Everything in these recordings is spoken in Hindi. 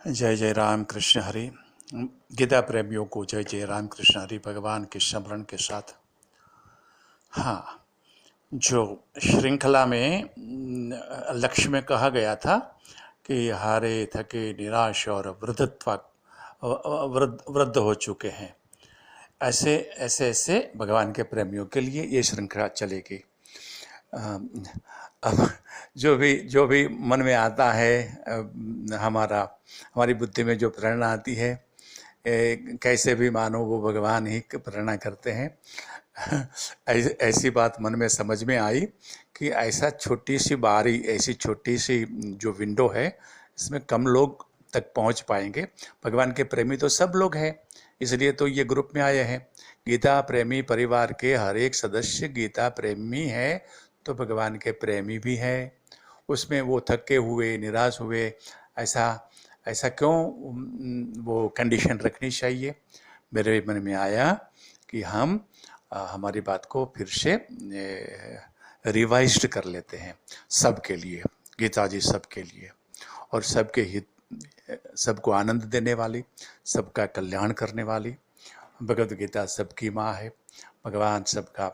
जय जय राम कृष्ण हरि। गीता प्रेमियों को जय जय राम कृष्ण हरि भगवान के स्मरण के साथ। हाँ, जो श्रृंखला में लक्ष्य में कहा गया था कि हारे थके निराश और वृद्ध हो चुके हैं, ऐसे ऐसे ऐसे भगवान के प्रेमियों के लिए ये श्रृंखला चलेगी। अब जो भी मन में आता है, हमारी बुद्धि में जो प्रेरणा आती है, कैसे भी मानो वो भगवान ही प्रेरणा करते हैं। ऐसी बात मन में समझ में आई कि ऐसा छोटी सी बारी, ऐसी छोटी सी जो विंडो है, इसमें कम लोग तक पहुंच पाएंगे। भगवान के प्रेमी तो सब लोग हैं, इसलिए तो ये ग्रुप में आए हैं। गीता प्रेमी परिवार के हर एक सदस्य गीता प्रेमी है तो भगवान के प्रेमी भी है। उसमें वो थके हुए, निराश हुए, ऐसा ऐसा क्यों वो कंडीशन रखनी चाहिए। मेरे मन में आया कि हम हमारी बात को फिर से रिवाइज्ड कर लेते हैं सबके लिए। गीता जी सबके लिए और सबके हित, सबको आनंद देने वाली, सबका कल्याण करने वाली। भगवद गीता सबकी माँ है, भगवान सबका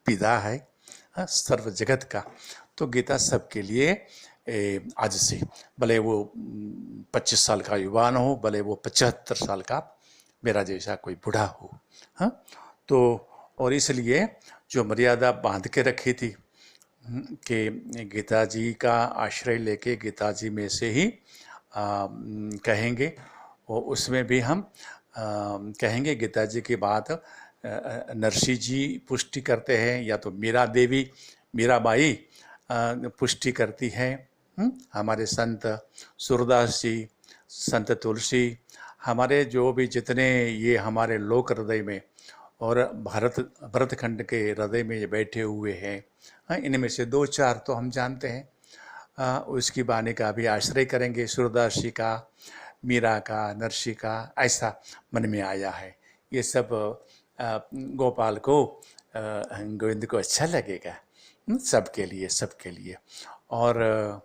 पिता है, सर्व जगत का। तो गीता सबके लिए आज से, भले वो 25 साल का युवान हो, भले वो 75 साल का मेरा जैसा कोई बूढ़ा हो। हाँ, तो और इसलिए जो मर्यादा बांध के रखी थी कि गीता जी का आश्रय लेके गीता जी में से ही कहेंगे, और उसमें भी हम कहेंगे गीता जी की बात नरसिंह जी पुष्टि करते हैं, या तो मीराबाई पुष्टि करती है। हमारे संत सूरदास जी, संत तुलसी, हमारे जो भी जितने ये हमारे लोक हृदय में और भरतखंड के हृदय में ये बैठे हुए हैं, इनमें से 2-4 तो हम जानते हैं। उसकी वाणी का भी आश्रय करेंगे, सूरदास जी का, मीरा का, नरसिंह का, ऐसा मन में आया है। ये सब गोपाल को, गोविंद को अच्छा लगेगा, सबके लिए, सबके लिए। और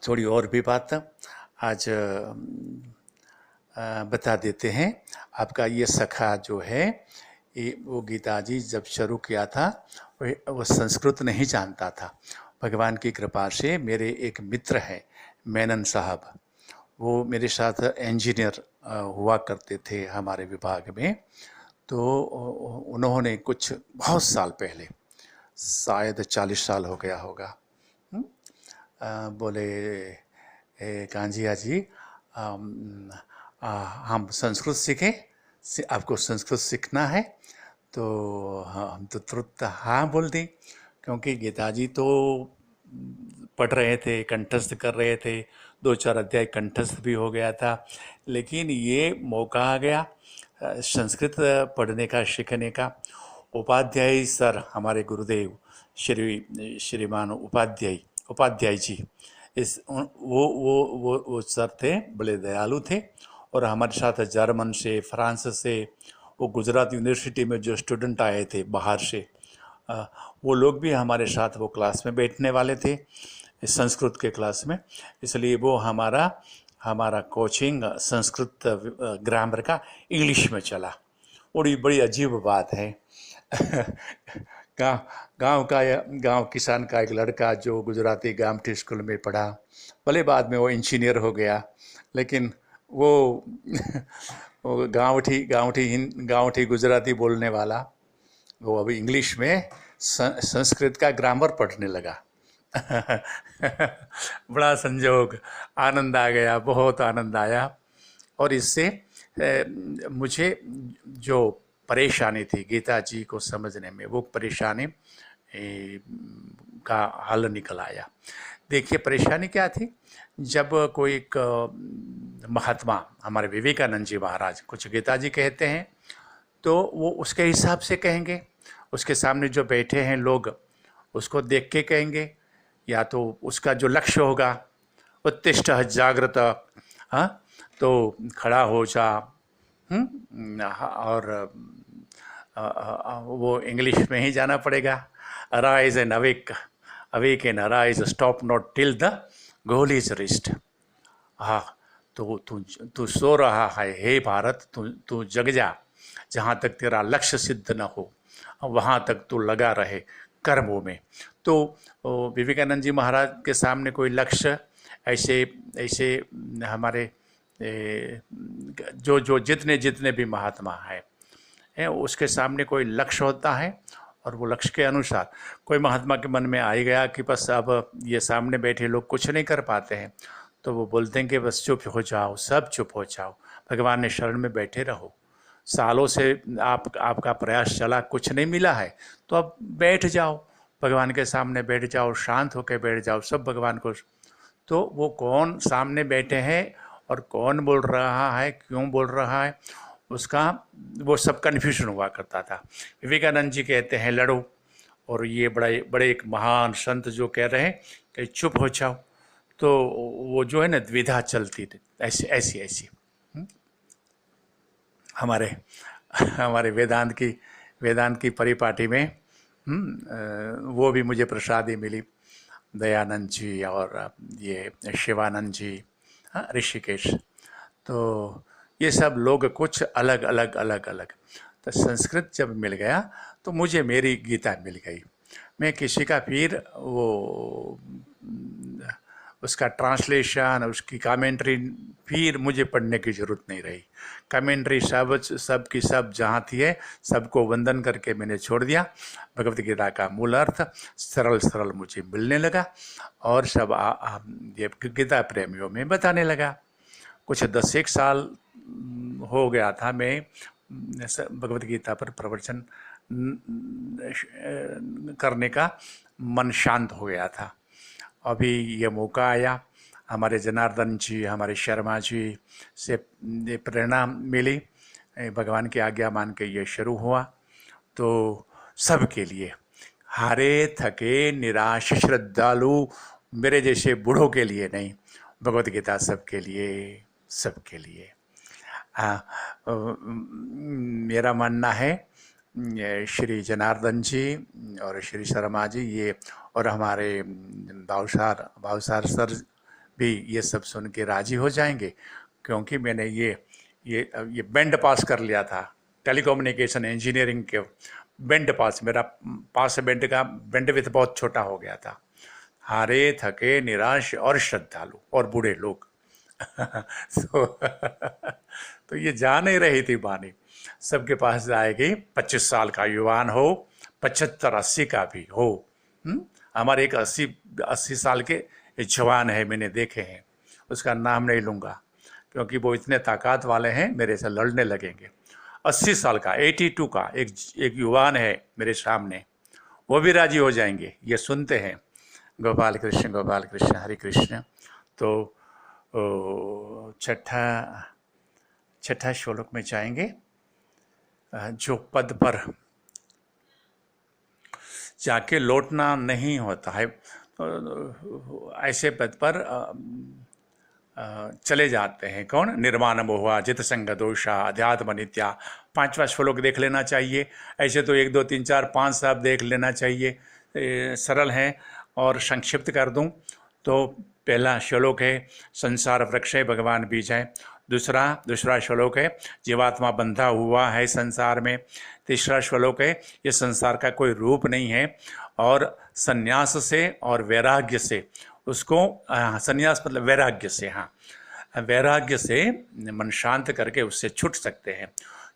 थोड़ी और भी बात आज बता देते हैं। आपका ये सखा जो है, वो गीता जी जब शुरू किया था वो संस्कृत नहीं जानता था। भगवान की कृपा से मेरे एक मित्र हैं मेनन साहब, वो मेरे साथ इंजीनियर हुआ करते थे हमारे विभाग में। तो उन्होंने कुछ बहुत साल पहले, शायद 40 साल हो गया होगा, बोले कांजिया जी हम संस्कृत सीखें, आपको संस्कृत सीखना है? तो हम तो तुरंत हाँ बोल दी, क्योंकि गीता जी तो पढ़ रहे थे, कंठस्थ कर रहे थे, 2-4 अध्याय कंठस्थ भी हो गया था। लेकिन ये मौका आ गया संस्कृत पढ़ने का, सीखने का। उपाध्याय सर, हमारे गुरुदेव श्रीमान उपाध्याय जी, वो सर थे, बड़े दयालु थे। और हमारे साथ जर्मन से, फ्रांस से, वो गुजरात यूनिवर्सिटी में जो स्टूडेंट आए थे बाहर से, वो लोग भी हमारे साथ वो क्लास में बैठने वाले थे, संस्कृत के क्लास में। इसलिए वो हमारा कोचिंग संस्कृत ग्रामर का इंग्लिश में चला। बड़ी अजीब बात है। गांव किसान का एक लड़का जो गुजराती गामठी स्कूल में पढ़ा, भले बाद में वो इंजीनियर हो गया, लेकिन वो गांवठी गुजराती बोलने वाला, वो अभी इंग्लिश में संस्कृत का ग्रामर पढ़ने लगा। बड़ा संजोग, आनंद आ गया, बहुत आनंद आया। और इससे मुझे जो परेशानी थी गीता जी को समझने में, वो परेशानी का हल निकल आया। देखिए परेशानी क्या थी, जब कोई एक महात्मा, हमारे विवेकानंद जी महाराज कुछ गीता जी कहते हैं तो वो उसके हिसाब से कहेंगे, उसके सामने जो बैठे हैं लोग उसको देख के कहेंगे, या तो उसका जो लक्ष्य होगा, उत्तिष्ठ जागृत, हाँ, तो खड़ा हो जा, और वो इंग्लिश में ही जाना पड़ेगा, rise and awake, awake in arise stop not till the goal is wrist. हाँ, तो तू सो रहा है हे भारत, तू जग जा, जहाँ तक तेरा लक्ष्य सिद्ध न हो वहाँ तक तू लगा रहे कर्मों में। तो विवेकानंद जी महाराज के सामने कोई लक्ष्य ऐसे ऐसे हमारे जो जो जितने जितने भी महात्मा हैं उसके सामने कोई लक्ष्य होता है और वो लक्ष्य के अनुसार कोई महात्मा के मन में आ ही गया कि बस अब ये सामने बैठे लोग कुछ नहीं कर पाते हैं, तो वो बोलते हैं कि बस चुप हो जाओ, सब चुप हो जाओ, भगवान ने शरण में बैठे रहो। सालों से आपका प्रयास चला, कुछ नहीं मिला है, तो अब बैठ जाओ, भगवान के सामने बैठ जाओ, शांत होकर बैठ जाओ, सब भगवान को। तो वो कौन सामने बैठे हैं और कौन बोल रहा है, क्यों बोल रहा है, उसका वो सब कन्फ्यूजन हुआ करता था। विवेकानंद जी कहते हैं लड़ो, और ये बड़े बड़े एक महान संत जो कह रहे हैं कि चुप हो जाओ, तो वो जो है ना द्विधा चलती थी ऐसी ऐसी ऐसी। हमारे हमारे वेदांत की परिपाटी में वो भी मुझे प्रसादी मिली, दयानंद जी और ये शिवानंद जी, ऋषिकेश, तो ये सब लोग कुछ अलग अलग अलग अलग। तो संस्कृत जब मिल गया तो मुझे मेरी गीता मिल गई। मैं किसी का फिर वो उसका ट्रांसलेशन, उसकी कमेंट्री फिर मुझे पढ़ने की ज़रूरत नहीं रही। कमेंट्री सब की सब जहाँ थी है, सबको वंदन करके मैंने छोड़ दिया। भगवत गीता का मूल अर्थ सरल सरल मुझे मिलने लगा और सब ये गीता प्रेमियों में बताने लगा। कुछ 10 साल हो गया था मैं भगवत गीता पर प्रवचन करने का मन शांत हो गया था। अभी ये मौका आया, हमारे जनार्दन जी, हमारे शर्मा जी से प्रेरणा मिली, भगवान की आज्ञा मान के ये शुरू हुआ। तो सबके लिए, हारे थके निराश श्रद्धालु मेरे जैसे बूढ़ों के लिए नहीं, भगवत गीता सबके लिए, सबके लिए। मेरा मानना है श्री जनार्दन जी और श्री शर्मा जी ये और हमारे भावसार सर भी ये सब सुन के राजी हो जाएंगे, क्योंकि मैंने ये बैंड पास कर लिया था, टेलीकम्युनिकेशन इंजीनियरिंग के बैंड पास, मेरा पास बैंड विथ बहुत छोटा हो गया था। हारे थके निराश और श्रद्धालु और बूढ़े लोग तो ये जा नहीं रही थी वाणी, सबके पास जाएगी। 25 साल का युवान हो, 75-80 का भी हो। हमारे एक 80 साल के जवान है, मैंने देखे हैं, उसका नाम नहीं लूँगा क्योंकि वो इतने ताकत वाले हैं, मेरे से लड़ने लगेंगे। 80 साल का 82 का एक युवान है मेरे सामने, वो भी राजी हो जाएंगे। ये सुनते हैं गोपाल कृष्ण हरे कृष्ण। तो छठा श्लोक में जाएंगे। जो पद पर जाके लौटना नहीं होता है, ऐसे पद पर चले जाते हैं। कौन? निर्माण मोहा जित संग दोषा अध्यात्म नित्या। 5वां श्लोक देख लेना चाहिए। ऐसे तो 1 2 3 4 5 सब देख लेना चाहिए, सरल है। और संक्षिप्त कर दूं तो पहला श्लोक है संसार वृक्ष है भगवान बीज है। दूसरा श्लोक है जीवात्मा बंधा हुआ है संसार में। तीसरा श्लोक है ये संसार का कोई रूप नहीं है और संन्यास से और वैराग्य से उसको, संन्यास मतलब वैराग्य से, हाँ, वैराग्य से मन शांत करके उससे छूट सकते हैं।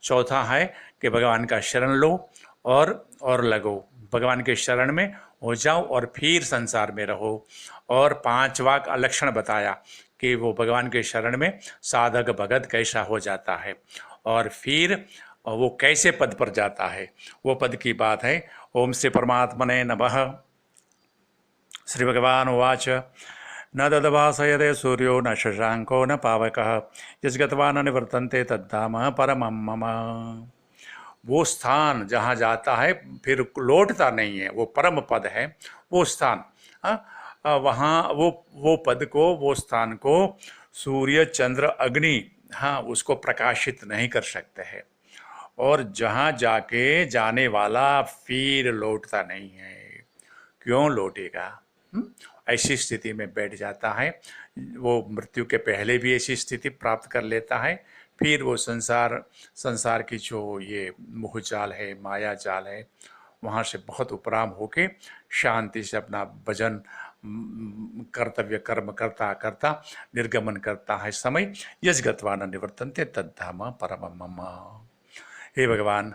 चौथा है कि भगवान का शरण लो और लगो, भगवान के शरण में हो जाओ और फिर संसार में रहो। और 5वां का लक्षण बताया कि वो भगवान के शरण में साधक भगत कैसा हो जाता है और फिर वो कैसे पद पर जाता है, वो पद की बात है। ओम श्री परमात्मने नमः। श्री भगवान उवाच न तद्भासयते सूर्यो न शशांको न पावकः यद्गत्वा न निवर्तन्ते तद्धाम परमं मम। वो स्थान जहाँ जाता है फिर लौटता नहीं है, वो परम पद है वो स्थान। वहाँ वो पद को, वो स्थान को सूर्य चंद्र अग्नि, हाँ, उसको प्रकाशित नहीं कर सकते हैं। और जहाँ जाके जाने वाला फिर लौटता नहीं है, क्यों लौटेगा। ऐसी स्थिति में बैठ जाता है। वो मृत्यु के पहले भी ऐसी स्थिति प्राप्त कर लेता है, फिर वो संसार की जो ये मोह जाल है, माया जाल है, वहाँ से बहुत उपराम होके शांति से अपना भजन कर्तव्य कर्म करता करता निर्गमन करता है समय। यजगत्वा न निवर्तन्ते तद्धाम परमम मम। हे भगवान,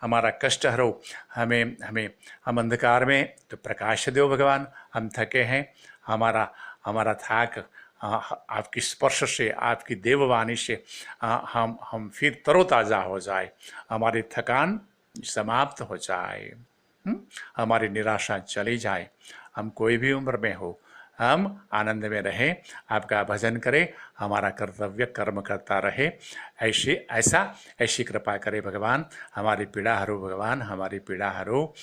हमारा कष्ट हरो, हम अंधकार में तो प्रकाश दो भगवान। हम थके हैं, हमारा थाक आपकी स्पर्श से, आपकी देववाणी से हम फिर तरोताज़ा हो जाए, हमारी थकान समाप्त हो जाए, हमारी निराशा चली जाए। हम कोई भी उम्र में हो, हम आनंद में रहें, आपका भजन करें, हमारा कर्तव्य कर्म करता रहे। ऐसी कृपा करे भगवान, हमारी पीड़ा हरो भगवान, हमारी पीड़ा हरो।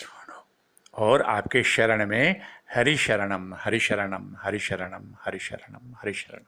और आपके शरण में हरि शरणम हरि शरणम हरि शरणम हरि शरणम हरि शरणम।